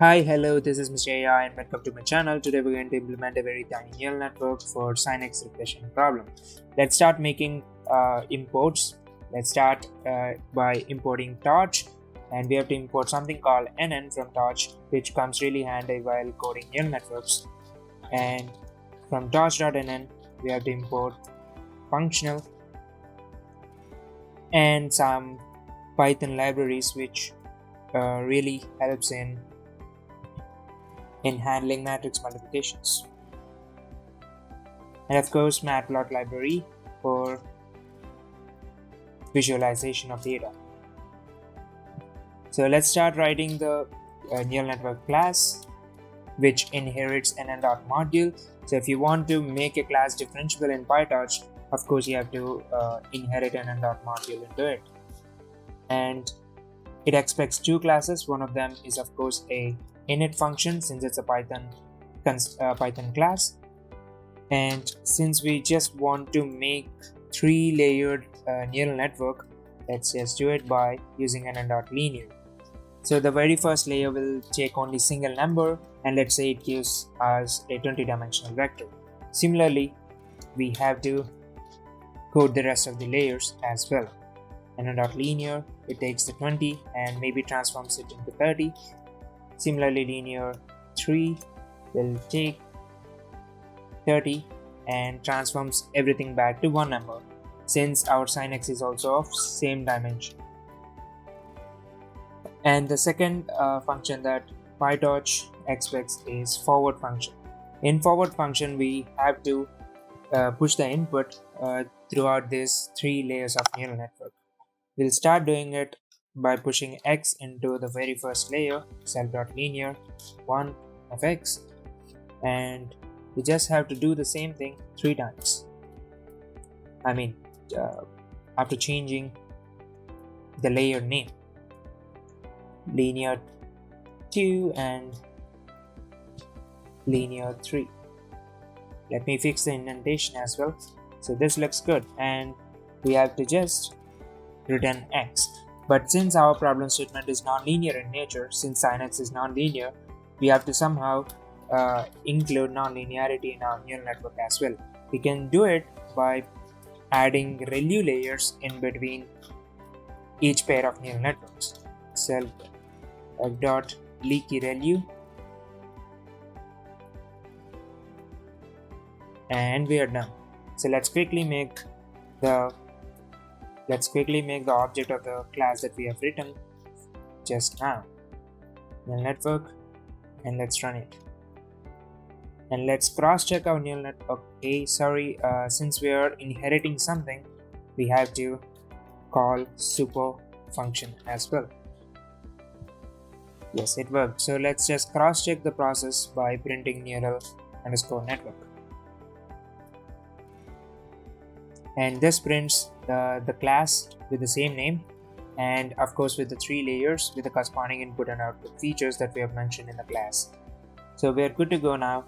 Hi, hello, this is Mr. AI and welcome to my channel. Today we're going to implement a very tiny neural network for Synex regression problem. Let's start making imports. Let's start by importing Torch, and we have to import something called NN from Torch, which comes really handy while coding neural networks. And from torch.nn we have to import functional and some Python libraries which really helps in handling matrix multiplications, and of course matplot library for visualization of data. So let's start writing the neural network class which inherits NN.module. So if you want to make a class differentiable in Pytorch, of course you have to inherit NN.module into it, and it expects two classes. One of them is of course a init function, since it's a Python class, and since we just want to make three layered neural network, let's just do it by using NN.linear. So the very first layer will take only single number, and let's say it gives us a 20-dimensional vector. Similarly, we have to code the rest of the layers as well. NN.linear, it takes the 20 and maybe transforms it into 30. Similarly, linear 3 will take 30 and transforms everything back to one number, since our Synex is also of same dimension. And the second function that Pytorch expects is forward function. In forward function, we have to push the input throughout these three layers of neural network. We'll start doing it by pushing x into the very first layer, self.linear 1 of x, and we just have to do the same thing 3 times. After changing the layer name, linear 2 and linear 3. Let me fix the indentation as well. So this looks good, and we have to just return x. But since our problem statement is non-linear in nature, since Synex is non-linear, we have to somehow include non-linearity in our neural network as well. We can do it by adding ReLU layers in between each pair of neural networks. Self dot leaky ReLU, and we are done. So let's quickly make the object of the class that we have written just now, neural network, and let's run it. And let's cross check our neural network. Okay, sorry, since we are inheriting something, we have to call super function as well. Yes, it worked. So let's just cross check the process by printing neural underscore network. And this prints the class with the same name, and of course with the 3 layers with the corresponding input and output features that we have mentioned in the class. So we are good to go now.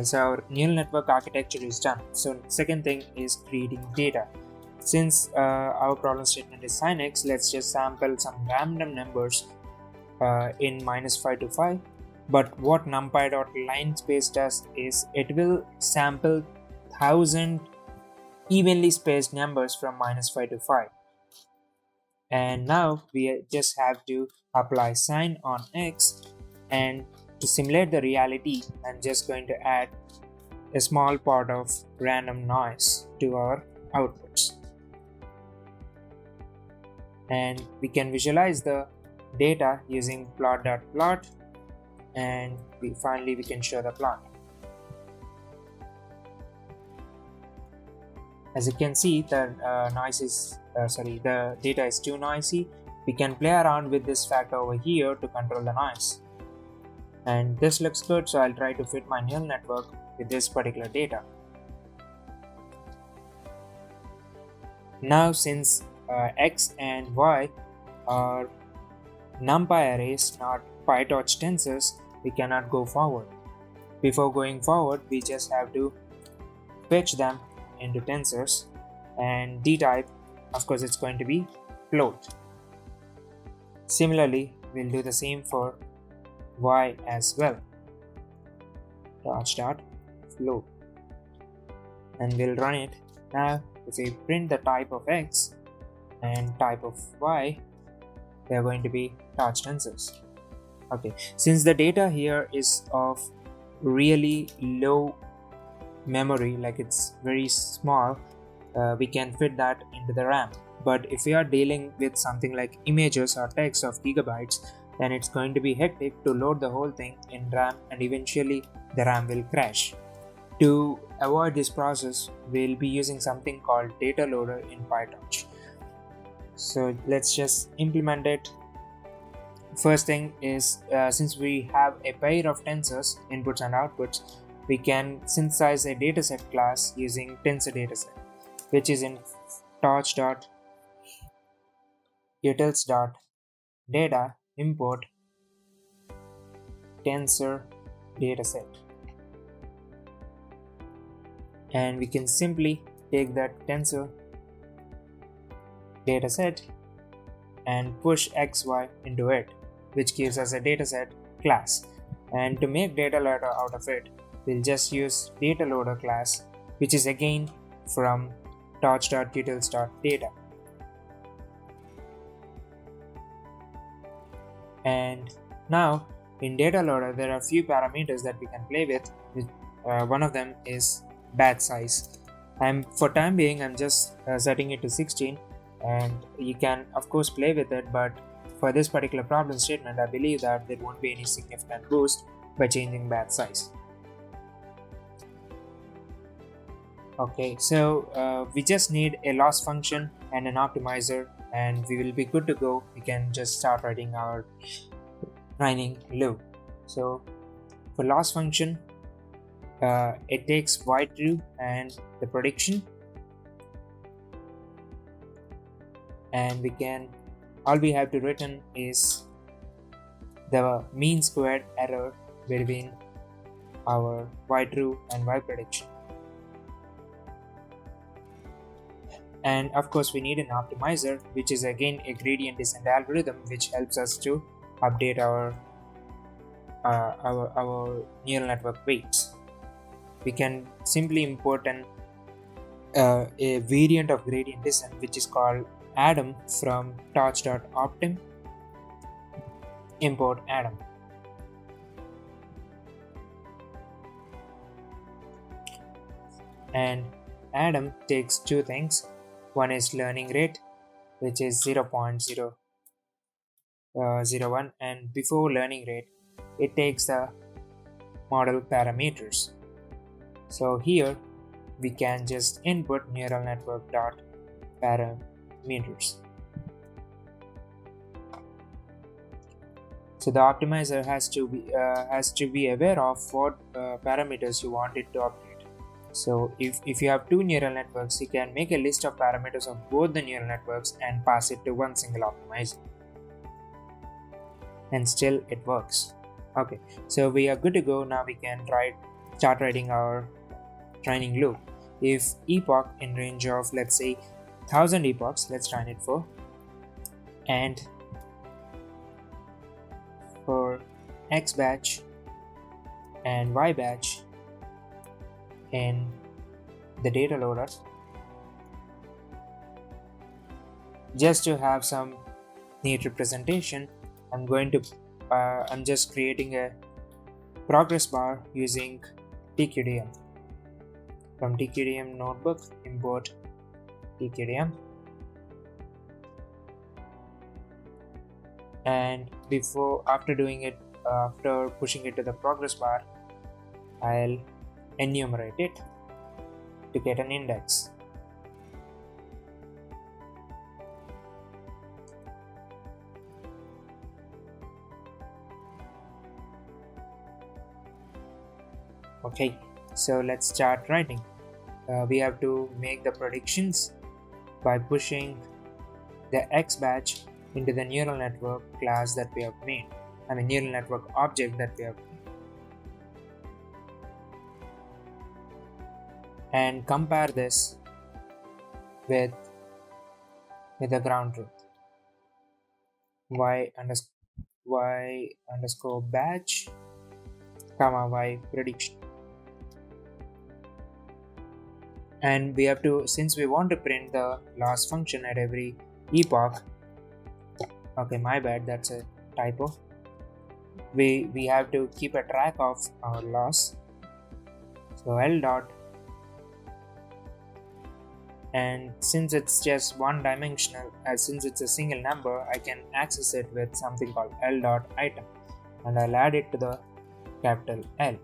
So our neural network architecture is done. So second thing is creating data. Since our problem statement is Synex, let's just sample some random numbers in -5 to 5. But what numpy.linespace does is it will sample 1000 evenly spaced numbers from -5 to 5. And now we just have to apply sign on x, and to simulate the reality, I'm just going to add a small part of random noise to our outputs. And we can visualize the data using plot.plot, and we can show the plot. As you can see, the data is too noisy. We can play around with this factor over here to control the noise. And this looks good, so I'll try to fit my neural network with this particular data. Now, since x and y are numpy arrays, not Pytorch tensors, we cannot go forward. Before going forward, we just have to fetch them into tensors, and d type, of course, it's going to be float. Similarly, we'll do the same for y as well. Torch.flow, and we'll run it. Now if we print the type of x and type of y, they are going to be torch tensors. Okay, since the data here is of really low memory, like it's very small, we can fit that into the RAM. But if we are dealing with something like images or text of gigabytes, then it's going to be hectic to load the whole thing in RAM, and eventually the RAM will crash. To avoid this process, we'll be using something called data loader in Pytorch. So let's just implement it. First thing is, since we have a pair of tensors, inputs and outputs, we can synthesize a dataset class using tensor dataset, which is in torch.utils.data import tensor dataset. And we can simply take that tensor dataset and push xy into it, which gives us a dataset class. And to make data loader out of it, we'll just use data loader class, which is again from torch.utils.data. And now in data loader, there are a few parameters that we can play with. One of them is batch size. For time being, I'm just setting it to 16, and you can of course play with it, but for this particular problem statement, I believe that there won't be any significant boost by changing batch size. Okay, so we just need a loss function and an optimizer, and we will be good to go. We can just start writing our training loop. So for loss function, it takes y true and the prediction, and all we have to written is the mean squared error between our y true and y prediction. And of course we need an optimizer, which is again a gradient descent algorithm, which helps us to update our neural network weights. We can simply import a variant of gradient descent, which is called Adam, from torch.optim import Adam. And Adam takes two things. One is learning rate, which is 0.001, and before learning rate, it takes the model parameters. So here we can just input neural network dot parameters. So the optimizer has to be aware of what parameters you want it to update. So if you have two neural networks, you can make a list of parameters of both the neural networks and pass it to one single optimizer, and still it works. Okay, so we are good to go. Now we can start writing our training loop. If epoch in range of, let's say, 1000 epochs, let's train it for, and for x batch and y batch in the data loader, just to have some neat representation, I'm just creating a progress bar using tqdm. From tqdm notebook, import tqdm, and after pushing it to the progress bar, I'll enumerate it to get an index. Okay, so let's start writing. We have to make the predictions by pushing the x batch into the neural network class that we have made, neural network object that we have made, and compare this with the ground truth. y underscore batch comma y prediction. And we have to, since we want to print the loss function at every epoch, okay, my bad, that's a typo. We have to keep a track of our loss. So L dot, and since it's just one dimensional, since it's a single number, I can access it with something called L dot item, and I'll add it to the capital L.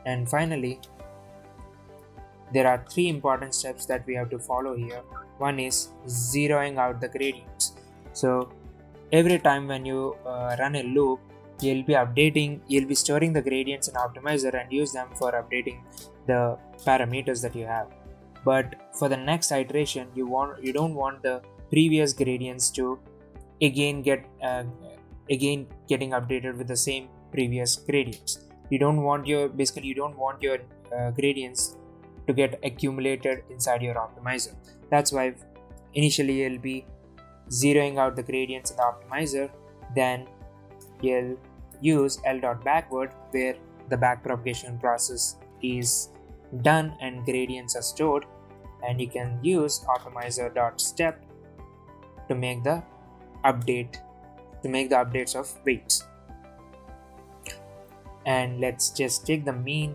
And finally, there are three important steps that we have to follow here. One is zeroing out the gradients. So every time when you run a loop, you'll be storing the gradients in optimizer and use them for updating the parameters that you have. But for the next iteration, you don't want the previous gradients to again getting updated with the same previous gradients. You don't want your gradients to get accumulated inside your optimizer. That's why initially you'll be zeroing out the gradients in the optimizer, then you'll use L.backward, where the backpropagation process is done and gradients are stored, and you can use optimizer.step to make the updates of weights. And let's just take the mean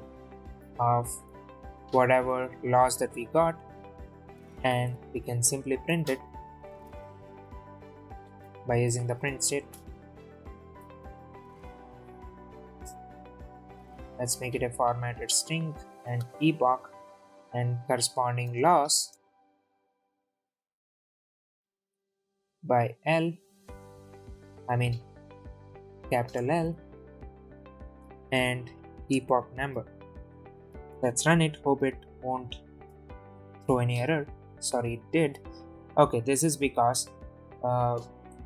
of whatever loss that we got, and we can simply print it by using the print statement. Let's make it a formatted string and epoch and corresponding loss by capital L and epoch number. Let's run it. Hope it won't throw any error. Sorry, it did. Okay, this is because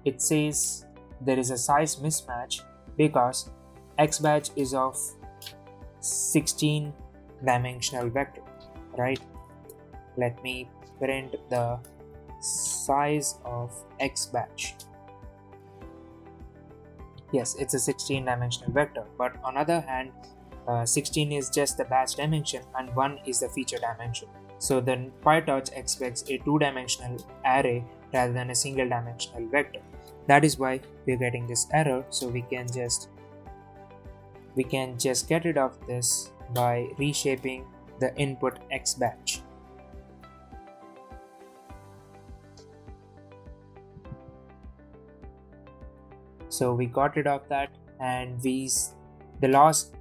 it says there is a size mismatch because X batch is of 16 dimensional vector, right? Let me print the size of X batch. Yes, it's a 16 dimensional vector, but on the other hand, 16 is just the batch dimension and 1 is the feature dimension. So then Pytorch expects a 2-dimensional array rather than a single dimensional vector. That is why we're getting this error. So we can just get rid of this by reshaping the input X batch. So we got rid of that, and the loss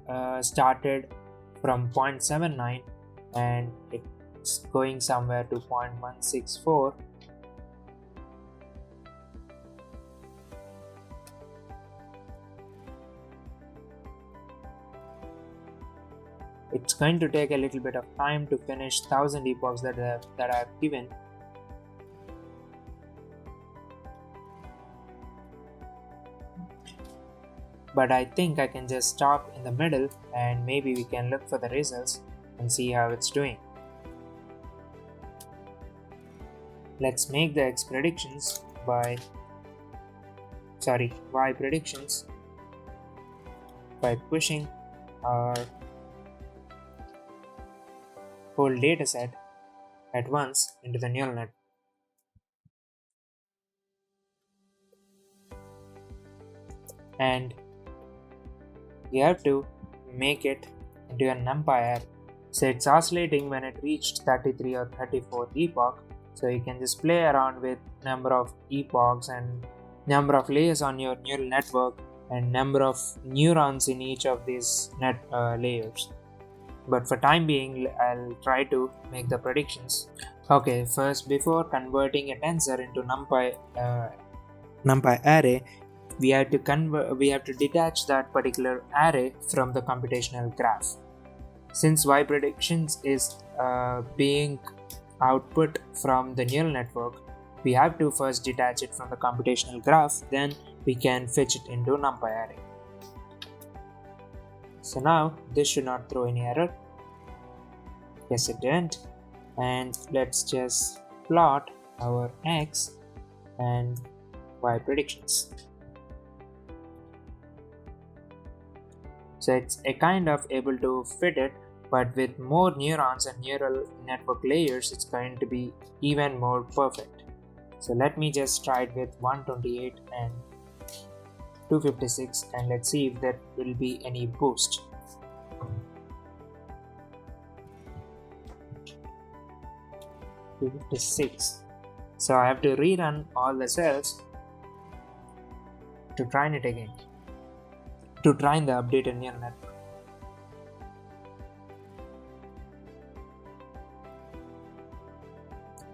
started from 0.79 and it's going somewhere to 0.164. It's going to take a little bit of time to finish 1000 epochs that I have given. But I think I can just stop in the middle and maybe we can look for the results and see how it's doing. Let's make the y predictions by pushing our whole dataset at once into the neural net. And you have to make it into a numpy array. So it's oscillating when it reached 33 or 34th epoch. So you can just play around with number of epochs and number of layers on your neural network and number of neurons in each of these layers. But for time being, I'll try to make the predictions. Okay, first, before converting a tensor into numpy array, we have to detach that particular array from the computational graph. Since y predictions is being output from the neural network, we have to first detach it from the computational graph, then we can fetch it into numpy array. So now this should not throw any error. Yes, it didn't. And let's just plot our X and Y predictions. So it's a kind of able to fit it, but with more neurons and neural network layers, it's going to be even more perfect. So let me just try it with 128 and 256 and let's see if there will be any boost. $256. So I have to rerun all the cells to train it again, to train the updated neural network.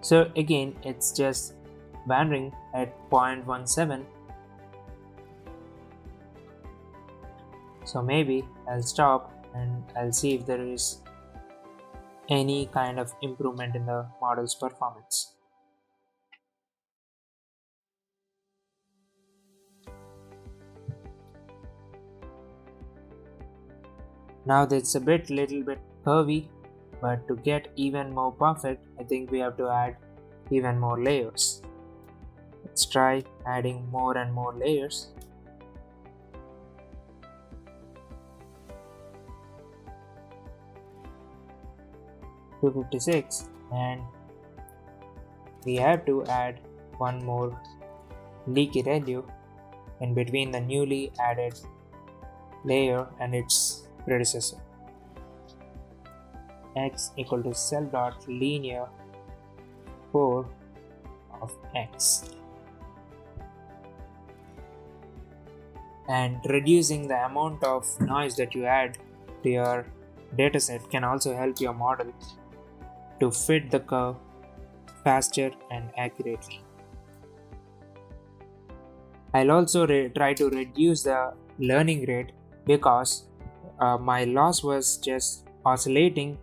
So again, it's just wandering at 0.17. So maybe I'll stop and I'll see if there is any kind of improvement in the model's performance. Now that's a little bit curvy, but to get even more perfect, I think we have to add even more layers. Let's try adding more and more layers. $256, and we have to add one more leaky value in between the newly added layer and its predecessor. X equal to self dot linear 4 of X, and reducing the amount of noise that you add to your dataset can also help your model to fit the curve faster and accurately. I'll also try to reduce the learning rate because my loss was just oscillating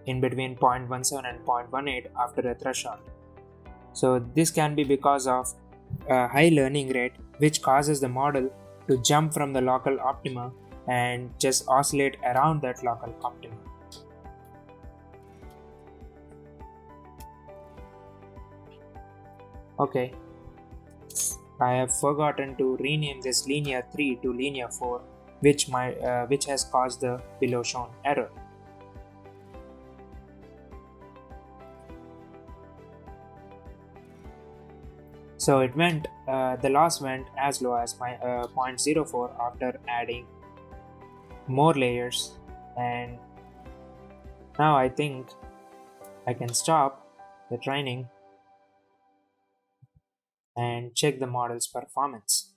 in between 0.17 and 0.18 after a threshold. So this can be because of a high learning rate, which causes the model to jump from the local optima and just oscillate around that local optima. Okay, I have forgotten to rename this linear 3 to linear 4, which has caused the below shown error. So it went, the loss went as low as 0.04 after adding more layers, and now I think I can stop the training and check the model's performance.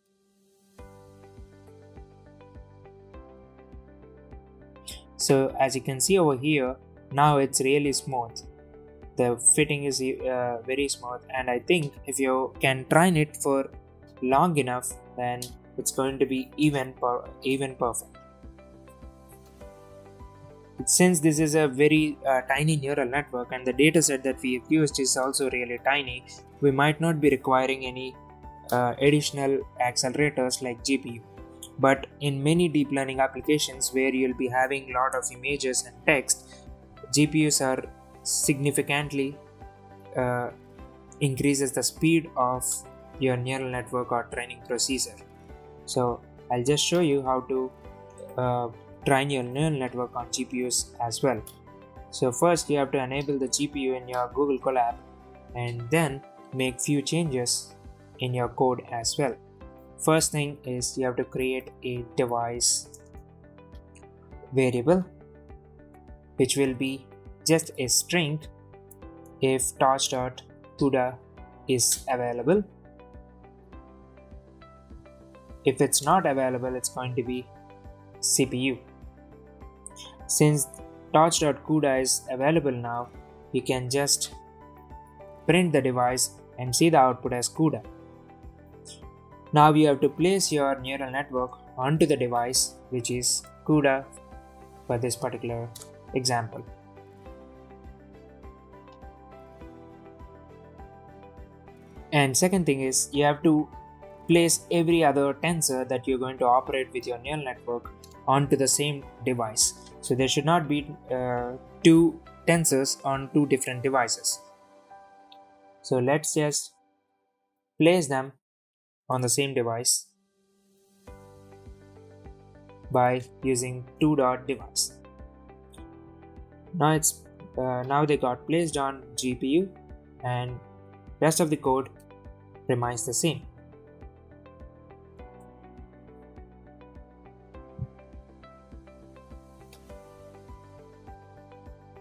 So as you can see over here, now it's really smooth. The fitting is very smooth, and I think if you can train it for long enough, then it's going to be even perfect. Since this is a very tiny neural network and the dataset that we have used is also really tiny, we might not be requiring any additional accelerators like GPU. But in many deep learning applications where you'll be having a lot of images and text, GPUs are significantly increases the speed of your neural network or training procedure. So I'll just show you how to train your neural network on GPUs as well. So first you have to enable the GPU in your Google Colab and then make few changes in your code as well. First thing is you have to create a device variable which will be just a string if torch.CUDA is available. If it's not available, it's going to be CPU. Since torch.CUDA is available now, you can just print the device and see the output as CUDA. Now you have to place your neural network onto the device, which is CUDA for this particular example. And second thing is you have to place every other tensor that you're going to operate with your neural network onto the same device. So there should not be two tensors on two different devices. So let's just place them on the same device by using two-dot device. Now they got placed on GPU, and rest of the code remains the same.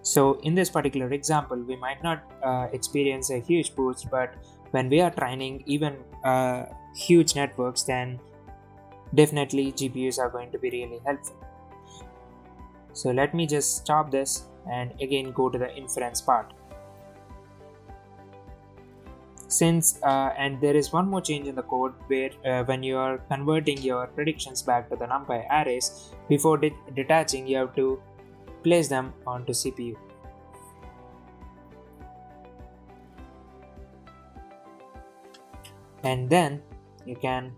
So in this particular example, we might not experience a huge boost, but when we are training even huge networks, then definitely GPUs are going to be really helpful. So let me just stop this and again go to the inference part. And there is one more change in the code where when you are converting your predictions back to the NumPy arrays, before detaching, you have to place them onto CPU. And then you can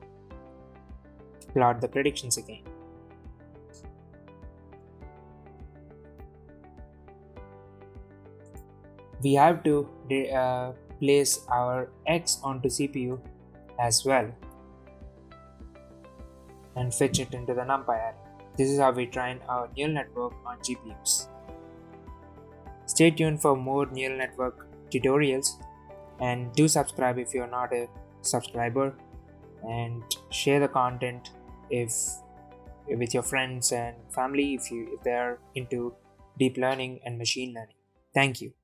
plot the predictions again. We have to place our X onto CPU as well and fetch it into the NumPy array. This is how we train our neural network on GPUs. Stay tuned for more neural network tutorials, and do subscribe if you're not a subscriber, and share the content with your friends and family if they are into deep learning and machine learning. Thank you.